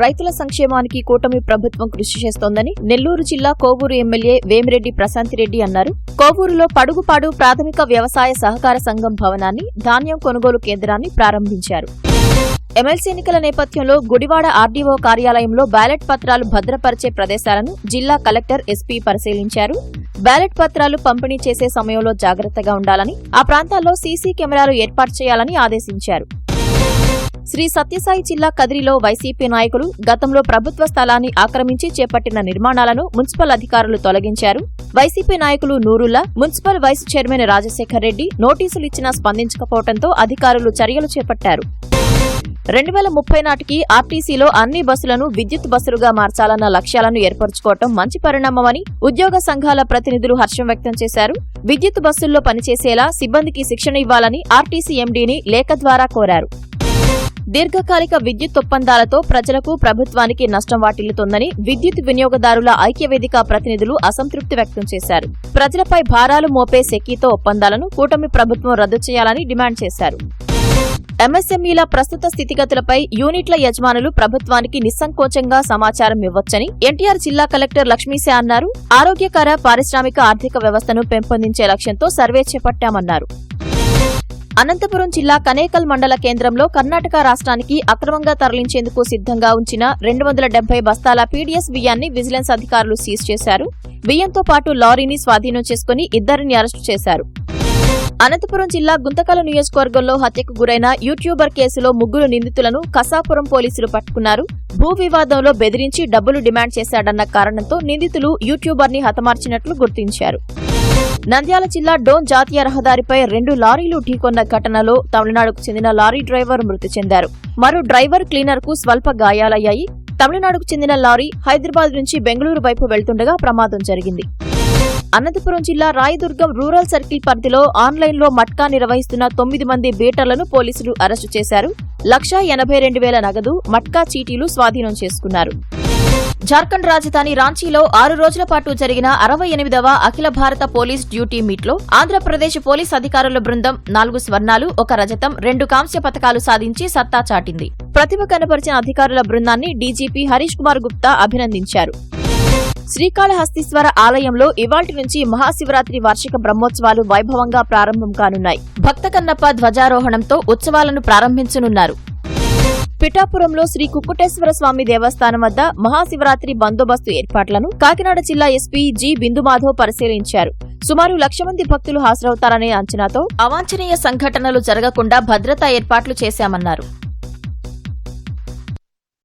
రైతుల సంక్షేమానికి కూటమి ప్రభుత్వం కృషి చేస్తోందని నెల్లూరు జిల్లా కోవూరు ఎమ్మెల్యే వేమిరెడ్డి ప్రశాంతిరెడ్డి అన్నారు. కోవూరులో పడుగుపాడు ప్రాథమిక వ్యవసాయ సహకార సంఘం భవనాన్ని, ధాన్యం కొనుగోలు కేంద్రాన్ని ప్రారంభించారు. ఎమ్మెల్సీ ఎన్నికల నేపథ్యంలో గుడివాడ ఆర్డీఓ కార్యాలయంలో బ్యాలెట్ పత్రాలు భద్రపరిచే ప్రదేశాలను జిల్లా కలెక్టర్ ఎస్పీ పరిశీలించారు. బ్యాలెట్ పత్రాలు పంపిణీ చేసే సమయంలో జాగ్రత్తగా ఉండాలని, ఆ ప్రాంతాల్లో సీసీ కెమెరాలు ఏర్పాటు చేయాలని ఆదేశించారు. శ్రీ సత్యసాయి జిల్లా కదిరిలో వైసీపీ నాయకులు గతంలో ప్రభుత్వ స్థలాన్ని ఆక్రమించి చేపట్టిన నిర్మాణాలను మున్సిపల్ అధికారులు తొలగించారు. వైసీపీ నాయకులు Nurulla, municipal vice chairman Rajasekhar Reddy నోటీసులు ఇచ్చినా స్పందించకపోవడంతో అధికారులు చర్యలు చేపట్టారు. 2030 నాటికి ఆర్టీసీలో అన్ని బస్సులను విద్యుత్ బస్సులుగా మార్చాలన్న లక్ష్యాలను ఏర్పరచుకోవడం మంచి పరిణామమని ఉద్యోగ సంఘాల ప్రతినిధులు హర్షం వ్యక్తం చేశారు. విద్యుత్ బస్సుల్లో పనిచేసేలా సిబ్బందికి శిక్షణ ఇవ్వాలని ఆర్టీసీ ఎండీని లేఖ ద్వారా కోరారు. దీర్ఘకాలిక విద్యుత్ ఒప్పందాలతో ప్రజలకు, ప్రభుత్వానికి నష్టం వాటిల్లుతోందని విద్యుత్ వినియోగదారుల ఐక్యవేదిక ప్రతినిధులు అసంతృప్తి వ్యక్తం చేశారు. ప్రజలపై భారాలు మోపే సెకీతో ఒప్పందాలను కూటమి ప్రభుత్వం రద్దు చేయాలని డిమాండ్ చేశారు. ఎంఎస్ఎంఈల ప్రస్తుత స్థితిగతులపై యూనిట్ల యజమానులు ప్రభుత్వానికి నిస్సంకోచంగా సమాచారం ఇవ్వొచ్చని ఎన్టీఆర్ జిల్లా కలెక్టర్ లక్ష్మీశా అన్నారు. ఆరోగ్యకర పారిశ్రామిక ఆర్థిక వ్యవస్థను పెంపొందించే లక్ష్యంతో సర్వే చేపట్టామన్నారు. అనంతపురం జిల్లా కనేకల్ మండల కేంద్రంలో కర్ణాటక రాష్ట్రానికి అక్రమంగా తరలించేందుకు సిద్ధంగా ఉంచిన 270 బస్తాల పీడీఎస్ బియ్యాన్ని విజిలెన్స్ అధికారులు సీజ్ చేశారు. బియ్యంతో పాటు లారీని స్వాధీనం చేసుకుని ఇద్దరిని అరెస్టు చేశారు. అనంతపురం జిల్లా గుంతకల్ నియోజకవర్గంలో హత్యకు గురైన యూట్యూబర్ కేసులో 3 నిందితులను కసాపురం పోలీసులు పట్టుకున్నారు. భూ వివాదంలో బెదిరించి డబ్బులు డిమాండ్ చేశాడన్న కారణంతో నిందితులు యూట్యూబర్ని హతమార్చినట్లు గుర్తించారు. నంద్యాల జిల్లా డోన్ జాతీయ రహదారిపై 2 లారీలు ఢీకొన్న ఘటనలో తమిళనాడుకు చెందిన లారీ డ్రైవర్ మృతి చెందారు. మరో డ్రైవర్, క్లీనర్ కు స్వల్ప గాయాలయ్యాయి. తమిళనాడుకు చెందిన లారీ హైదరాబాద్ నుంచి బెంగళూరు వైపు వెళ్తుండగా ప్రమాదం జరిగింది. అనంతపురం జిల్లా రాయదుర్గం రూరల్ సర్కిల్ పరిధిలో ఆన్లైన్లో మట్కా నిర్వహిస్తున్న 9 మంది బీటర్లను పోలీసులు అరెస్టు చేశారు. 1,82,000 నగదు, మట్కా చీటీలు స్వాధీనం చేసుకున్నారు. జార్ఖండ్ రాజధాని రాంచీలో 6 రోజుల పాటు జరిగిన 68వ అఖిల భారత పోలీస్ డ్యూటీ మీట్లో ఆంధ్రప్రదేశ్ పోలీస్ అధికారుల బృందం 4 స్వర్ణాలు, 1 రజతం, 2 కాంస్య పతకాలు సాధించి సత్తా చాటింది. ప్రతిభ కనపరిచిన అధికారుల బృందాన్ని డీజీపీ హరీష్ కుమార్ గుప్తా అభినందించారు. శ్రీకాళహస్తీశ్వర ఆలయంలో ఇవాళ్టి నుంచి మహాశివరాత్రి వార్షిక బ్రహ్మోత్సవాలు వైభవంగా ప్రారంభం కానున్నాయి. భక్త కన్నప్ప ధ్వజారోహణంతో ఉత్సవాలను ప్రారంభించనున్నారు. పిఠాపురంలో శ్రీ కుక్కుటేశ్వర స్వామి దేవస్థానం వద్ద మహాశివరాత్రి బందోబస్తు ఏర్పాట్లను కాకినాడ జిల్లా ఎస్పీ జి బిందుమాధవ్ పరిశీలించారు. సుమారు 1,00,000 మంది భక్తులు హాజరవుతారనే అంచనాతో అవాంఛనీయ సంఘటనలు జరగకుండా భద్రతా ఏర్పాట్లు చేశామన్నారు.